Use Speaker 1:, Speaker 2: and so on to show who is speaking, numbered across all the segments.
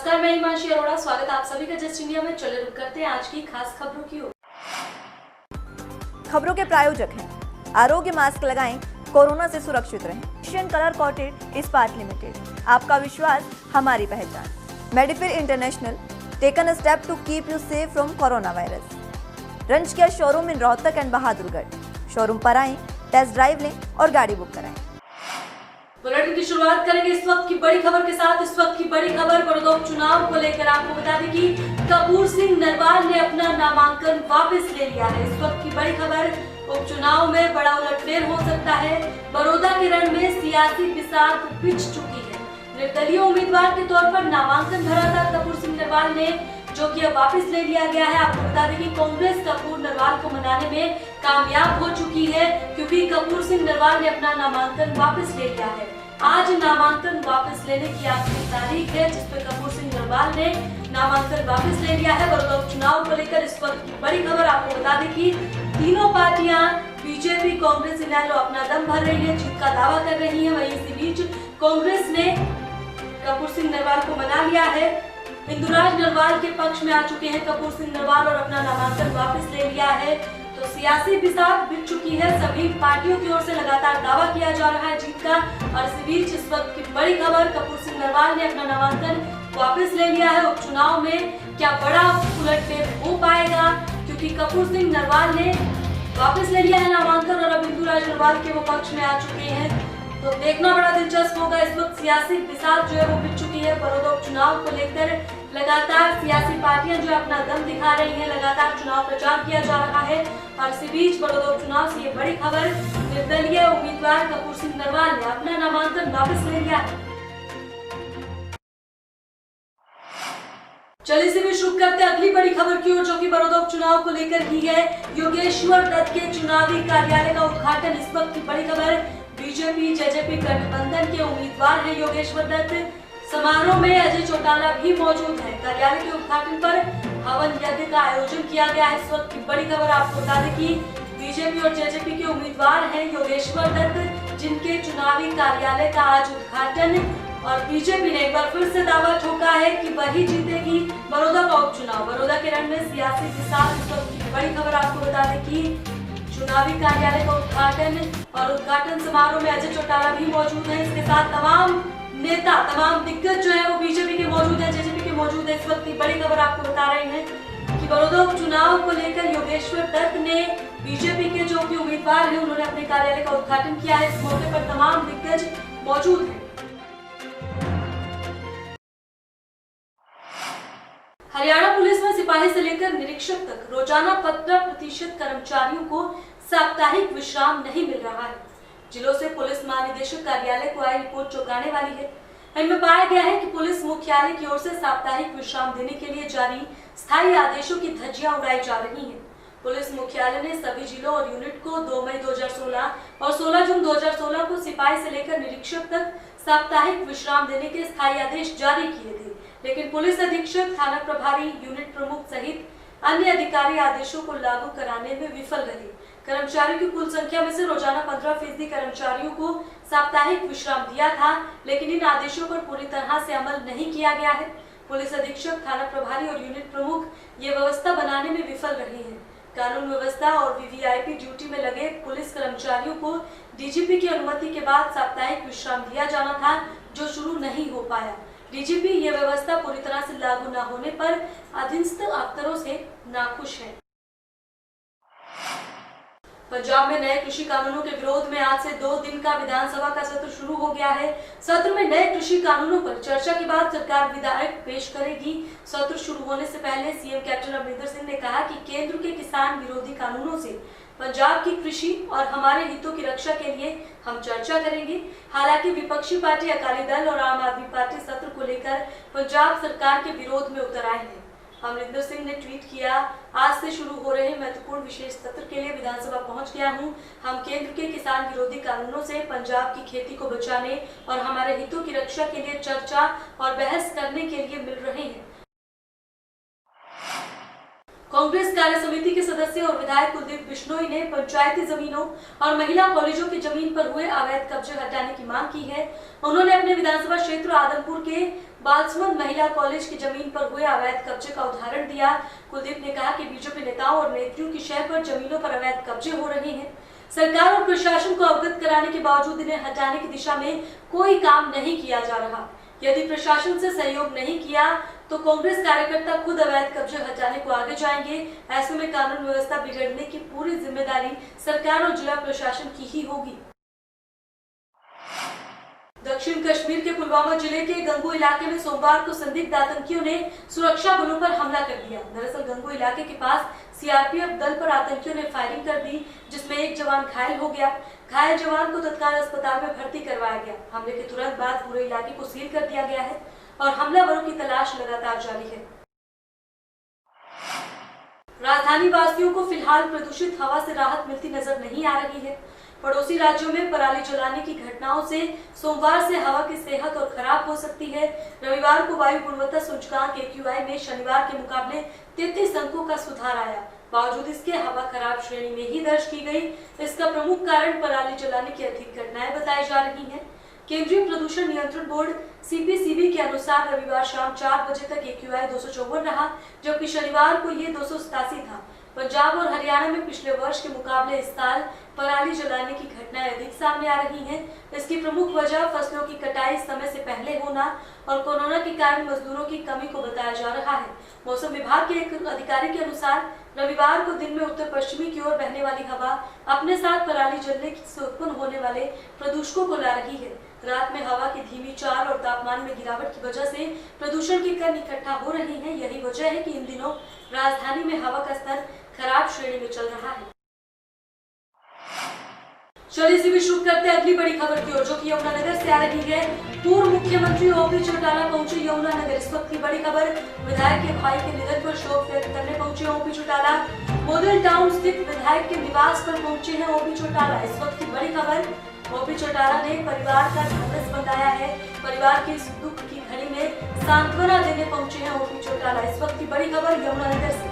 Speaker 1: नमस्कार, मैं हिमांशी अरोड़ा। स्वागत है आप सभी का जस्ट इंडिया में। चले रुक करते हैं आज की खास खबरों की ओर।
Speaker 2: खबरों के प्रायोजक हैं आरोग्य मास्क लगाएं, कोरोना से सुरक्षित रहें। एशियन कलर कोटेड इस्पात लिमिटेड, आपका विश्वास हमारी पहचान। मेडिफिर international, taken a step to keep you safe from corona virus. रंज किया showroom in Rohtak and Bahadurgarh. Showroom पर आएं, टेस्ट ड्राइव लें और गाड़ी बुक कराएं।
Speaker 1: बुलेटिन की शुरुआत करेंगे इस वक्त की बड़ी खबर के साथ। इस वक्त की बड़ी खबर बड़ौदा उपचुनाव को लेकर आपको बता दें कि कपूर सिंह नरवाल ने अपना नामांकन वापस ले लिया है। इस वक्त की बड़ी खबर, उपचुनाव में बड़ा उलटफेर हो सकता है। बड़ौदा के रण में सियासी बिसात बिछ चुकी है। निर्दलीय उम्मीदवार के तौर पर नामांकन भरा था कपूर सिंह नरवाल ने, जो कि अब वापस ले लिया गया है। आपको बता दें कि कांग्रेस कपूर नरवाल को मनाने में कामयाब हो चुकी है, क्योंकि कपूर सिंह नरवाल ने अपना नामांकन वापस ले लिया है। आज नामांकन वापस लेने की आखिरी तारीख है, जिसपे कपूर सिंह नरवाल ने नामांकन वापस ले लिया है। बड़ौदा उपचुनाव को लेकर इस वक्त की बड़ी खबर, आपको बता दें कि तीनों पार्टियां बीजेपी, कांग्रेस, इनेलो अपना दम भर रही है, जीत का दावा कर रही है। वहीं इसी बीच कांग्रेस ने कपूर सिंह नरवाल को मना लिया है। इंदुराज नरवाल के पक्ष में आ चुके हैं कपूर सिंह नरवाल और अपना नामांकन वापस ले लिया है। तो सियासी बिसात बिछ चुकी है। सभी पार्टियों की ओर से लगातार दावा किया जा रहा है जीत का। और इसी बीच इस वक्त की बड़ी खबर, कपूर सिंह नरवाल ने अपना नामांकन वापस ले लिया है। उपचुनाव में क्या बड़ा उलटफेर हो पाएगा, क्योंकि कपूर सिंह नरवाल ने वापस ले लिया है नामांकन और अब इंदुराज नरवाल के वो पक्ष में आ चुके हैं। तो देखना बड़ा दिलचस्प होगा। इस वक्त सियासी बिसात जो है वो बिछ चुकी है। बड़ौदा उपचुनाव को लेकर लगातार सियासी पार्टियां जो अपना दम दिखा रही हैं, लगातार चुनाव प्रचार किया जा रहा है। और इसी बीच बड़ौदा उपचुनाव से ये बड़ी खबर, निर्दलीय उम्मीदवार कपूर सिंह नरवाल ने अपना नामांकन वापस ले लिया है। चलिए इसी बीच रुक करते हैं अगली बड़ी खबर की ओर, जो कि बड़ौदा उपचुनाव को लेकर की है। योगेश्वर दत्त के चुनावी कार्यालय का उद्घाटन। इस वक्त की बड़ी खबर, बीजेपी जेजेपी गठबंधन के उम्मीदवार हैं योगेश्वर दत्त। समारोह में अजय चौटाला भी मौजूद है। कार्यालय के उद्घाटन पर हवन यज्ञ का आयोजन किया गया है। इस वक्त की बड़ी खबर, आपको बता दें कि बीजेपी और जेजेपी के उम्मीदवार हैं योगेश्वर दत्त, जिनके चुनावी कार्यालय का आज उद्घाटन। और बीजेपी ने एक बार फिर से दावा ठोका है कि वही जीतेगी बड़ौदा का उपचुनाव। बड़ौदा के रण में सियासी बिसात। इस वक्त की बड़ी खबर, आपको बता दें कि चुनावी कार्यालय का उद्घाटन और उद्घाटन समारोह में अजय चौटाला भी मौजूद है। इसके साथ तमाम नेता, तमाम दिग्गज जो है वो बीजेपी के मौजूद है, जेजेपी के मौजूद है। इस वक्त की बड़ी खबर आपको बता रहे हैं कि बड़ौदा उपचुनाव को लेकर योगेश्वर दत्त ने, बीजेपी के जो भी उम्मीदवार हैं, उन्होंने अपने कार्यालय का उद्घाटन किया है। इस मौके पर तमाम दिग्गज मौजूद हैं। हरियाणा पुलिस में सिपाही से लेकर निरीक्षक तक रोजाना 15% कर्मचारियों को साप्ताहिक विश्राम नहीं मिल रहा है। जिलों से पुलिस महानिदेशक कार्यालय को आई रिपोर्ट चौंकाने वाली है। इनमें पाया गया है कि पुलिस मुख्यालय की ओर से साप्ताहिक विश्राम देने के लिए जारी स्थायी आदेशों की धज्जियां उड़ाई जा रही हैं। पुलिस मुख्यालय ने सभी जिलों और यूनिट को 2 मई 2016 और 16 जून 2016 को सिपाही से लेकर निरीक्षक तक साप्ताहिक विश्राम देने के स्थायी आदेश जारी किए थे, लेकिन पुलिस अधीक्षक, थाना प्रभारी, यूनिट प्रमुख सहित अन्य अधिकारी आदेशों को लागू कराने में विफल रहे। कर्मचारियों की कुल संख्या में से रोजाना 15% कर्मचारियों को साप्ताहिक विश्राम दिया था, लेकिन इन आदेशों पर पूरी तरह से अमल नहीं किया गया है। पुलिस अधीक्षक, थाना प्रभारी और यूनिट प्रमुख ये व्यवस्था बनाने में विफल रहे हैं। कानून व्यवस्था और वीवीआईपी ड्यूटी में लगे पुलिस कर्मचारियों को डीजीपी की अनुमति के बाद साप्ताहिक विश्राम दिया जाना था, जो शुरू नहीं हो पाया। डीजीपी ये व्यवस्था पूरी तरह से लागू न होने पर अधीनस्थ अफसरों से नाखुश है। पंजाब में नए कृषि कानूनों के विरोध में आज से 2 दिन का विधानसभा का सत्र शुरू हो गया है। सत्र में नए कृषि कानूनों पर चर्चा के बाद सरकार विधेयक पेश करेगी। सत्र शुरू होने से पहले सीएम कैप्टन अमरिंदर सिंह ने कहा कि केंद्र के किसान विरोधी कानूनों से पंजाब की कृषि और हमारे हितों की रक्षा के लिए हम चर्चा करेंगे। हालांकि विपक्षी पार्टी अकाली दल और आम आदमी पार्टी सत्र को लेकर पंजाब सरकार के विरोध में उतर आए हैं। अमरिंदर सिंह ने ट्वीट किया, आज से शुरू हो रहे महत्वपूर्ण विशेष सत्र के लिए विधानसभा पहुंच गया हूं। हम केंद्र के किसान विरोधी कानूनों से पंजाब की खेती को बचाने और हमारे हितों की रक्षा के लिए चर्चा और बहस करने के लिए मिल रहे हैं। कांग्रेस कार्य समिति के सदस्य और विधायक कुलदीप बिश्नोई ने पंचायती जमीनों और महिला कॉलेजों की जमीन पर हुए अवैध कब्जे हटाने की मांग की है। उन्होंने अपने विधानसभा क्षेत्र आदमपुर के बालसमंद महिला कॉलेज की जमीन पर हुए अवैध कब्जे का उदाहरण दिया। कुलदीप ने कहा कि बीजेपी नेताओं और नेत्रियों की शय पर जमीनों पर अवैध कब्जे हो रहे हैं। सरकार और प्रशासन को अवगत कराने के बावजूद इन्हें हटाने की दिशा में कोई काम नहीं किया जा रहा। यदि प्रशासन से सहयोग नहीं किया तो कांग्रेस कार्यकर्ता खुद अवैध कब्जे हटाने को आगे जाएंगे। ऐसे में कानून व्यवस्था बिगड़ने की पूरी जिम्मेदारी सरकार और जिला प्रशासन की ही होगी। दक्षिण कश्मीर के पुलवामा जिले के गंगू इलाके में सोमवार को संदिग्ध आतंकियों ने सुरक्षा बलों पर हमला कर दिया। दरअसल गंगू इलाके के पास सीआरपीएफ दल पर आतंकियों ने फायरिंग कर दी, जिसमें एक जवान घायल हो गया। घायल जवान को तत्काल अस्पताल में भर्ती करवाया गया। हमले के तुरंत बाद पूरे इलाके को सील कर दिया गया है और हमलावरों की तलाश लगातार जारी है। राजधानी वासियों को फिलहाल प्रदूषित हवा से राहत मिलती नजर नहीं आ रही है। पड़ोसी राज्यों में पराली जलाने की घटनाओं से सोमवार से हवा की सेहत और खराब हो सकती है। रविवार को वायु गुणवत्ता सूचकांक AQI में शनिवार के मुकाबले 33 अंकों का सुधार आया। बावजूद इसके हवा खराब श्रेणी में ही दर्ज की गई। इसका प्रमुख कारण पराली जलाने की अधिक घटनाएं बताई जा रही हैं। केंद्रीय प्रदूषण नियंत्रण बोर्ड CPCB के अनुसार रविवार शाम 4 बजे तक AQI 254 रहा, जबकि शनिवार को ये 287 था। पंजाब और हरियाणा में पिछले वर्ष के मुकाबले इस साल पराली जलाने की घटनाएं अधिक सामने आ रही हैं। इसकी प्रमुख वजह फसलों की कटाई समय से पहले होना और कोरोना के कारण मजदूरों की कमी को बताया जा रहा है। मौसम विभाग के एक अधिकारी के अनुसार रविवार को दिन में उत्तर पश्चिमी की ओर बहने वाली हवा अपने साथ पराली जलने से उत्पन्न होने वाले प्रदूषकों को ला रही है। रात में हवा की धीमी चाल और तापमान में गिरावट की वजह से प्रदूषण के कण इकट्ठा हो रहे हैं। यही वजह है कि इन दिनों राजधानी में हवा का स्तर खराब श्रेणी में चल रहा है। चलिए इसी भी शुरू करते हैं अगली बड़ी खबर की ओर, जो कि यमुनानगर से आ रही है। पूर्व मुख्यमंत्री OP चौटाला पहुंचे यमुनानगर। इस वक्त की बड़ी खबर, विधायक के भाई के निधन पर शोक व्यक्त करने पहुंचे OP चौटाला। मॉडल टाउन स्थित विधायक के निवास पर पहुंचे हैं OP चौटाला। इस वक्त की बड़ी खबर, OP चौटाला ने परिवार का ढांढस बंधाया है। परिवार के इस दुख की घड़ी में सांत्वना देने पहुंचे हैं OP चौटाला। इस वक्त की बड़ी खबर यमुनानगर से।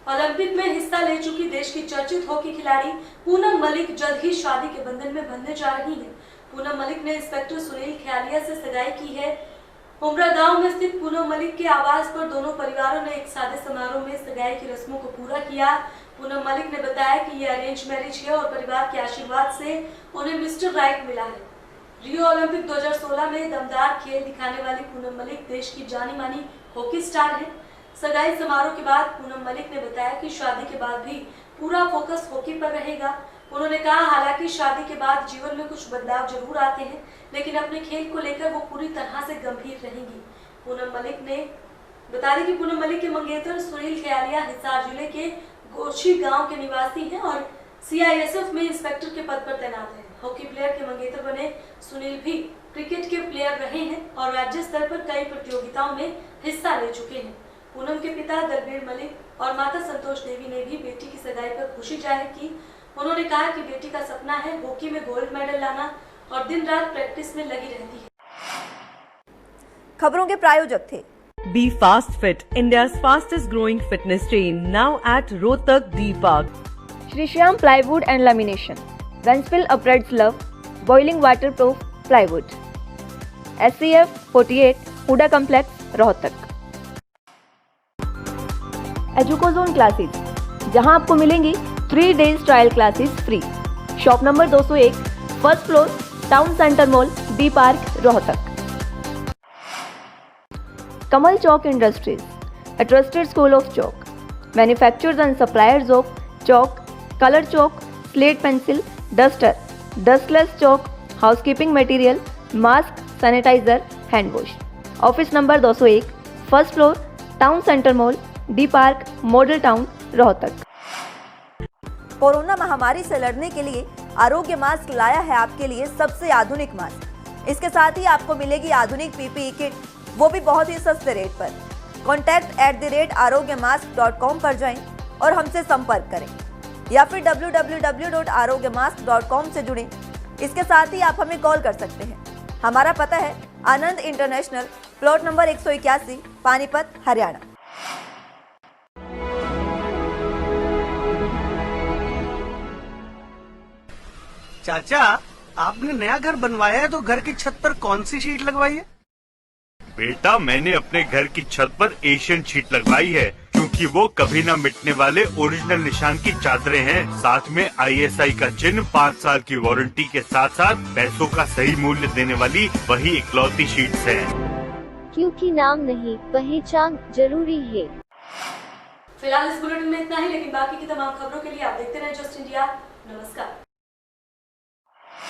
Speaker 1: ओलंपिक में हिस्सा ले चुकी देश की चर्चित हॉकी खिलाड़ी पूनम मलिक जल्द ही शादी के बंधन में बंधने जा रही हैं। पूनम मलिक ने इंस्पेक्टर सुनील ख्यालिया से सगाई की है। उमरा गांव में स्थित पूनम मलिक के आवास पर दोनों परिवारों ने एक सादे समारोह में सगाई की रस्मों को पूरा किया। पूनम मलिक ने बताया कि ये अरेंज मैरिज है और परिवार के आशीर्वाद से उन्हें मिस्टर राइट मिला है। रियो ओलंपिक 2016 में दमदार खेल दिखाने वाली पूनम मलिक देश की जानी मानी हॉकी स्टार है। सगाई समारोह के बाद पूनम मलिक ने बताया कि शादी के बाद भी पूरा फोकस हॉकी पर रहेगा। उन्होंने कहा, हालांकि शादी के बाद जीवन में कुछ बदलाव जरूर आते हैं, लेकिन अपने खेल को लेकर वो पूरी तरह से गंभीर रहेंगी। पूनम मलिक ने बता दें कि पूनम मलिक के मंगेतर सुनील ख्यालिया हिसार जिले के गोछी गांव के निवासी हैं और CISF में इंस्पेक्टर के पद पर तैनात हैं। हॉकी प्लेयर के मंगेतर बने सुनील भी क्रिकेट के प्लेयर रहे हैं और राज्य स्तर पर कई प्रतियोगिताओं में हिस्सा ले चुके हैं। पूनम के पिता दलबीर मलिक और माता संतोष देवी ने भी बेटी की सगाई पर खुशी जाहिर की। उन्होंने कहा कि बेटी का सपना है हॉकी में गोल्ड मेडल लाना और दिन रात प्रैक्टिस में लगी रहती है।
Speaker 2: खबरों के प्रायोजक थे
Speaker 3: Be Fast Fit, India's fastest growing fitness chain, now at Rohtak D Park.
Speaker 2: Shri Shyam plywood and lamination, वेंसफिल अपरेड्स लव, boiling waterproof plywood, SCF 48 HUDA complex Rohtak. एजुकोजोन क्लासेस, जहां आपको मिलेंगी 3 days trial classes free. Shop number 201, first floor, town centre mall, D park, Rohtak. Kamal Chowk industries, a trusted school of chalk, manufacturers and suppliers of chalk, color chalk, slate pencil, duster, dustless chalk, housekeeping material, mask, sanitizer, hand wash. Office number 201, first floor, town centre mall, D park, model town, Rohtak. Corona महामारी से लड़ने के लिए आरोग्य mask लाया है आपके लिए सबसे आधुनिक मास्क। इसके साथ ही आपको मिलेगी आधुनिक PPE किट, वो भी बहुत ही सस्ते रेट पर। contact@arogyamask.com पर जाएं और हमसे संपर्क करें या फिर www.arogyamask.com से जुड़ें। इसके साथ ही आप हमें कॉल कर सकते हैं। हमारा पता है Anand international, plot number 181, Panipat, Haryana.
Speaker 4: चाचा, आपने नया घर बनवाया है तो घर की छत पर कौन सी शीट लगवाई है?
Speaker 5: बेटा, मैंने अपने घर की छत पर एशियन शीट लगवाई है क्योंकि वो कभी न मिटने वाले ओरिजिनल निशान की चादरें हैं। साथ में ISI का चिन्ह, 5 साल की वारंटी के साथ साथ पैसों का सही मूल्य देने वाली वही इकलौती शीट्स हैं।
Speaker 6: क्योंकि नाम नहीं, पहचान जरूरी है।
Speaker 1: फिलहाल इस बुलेटिन में इतना ही, लेकिन बाकी की तमाम खबरों के लिए आप देखते रहें जस्ट इंडिया। नमस्कार।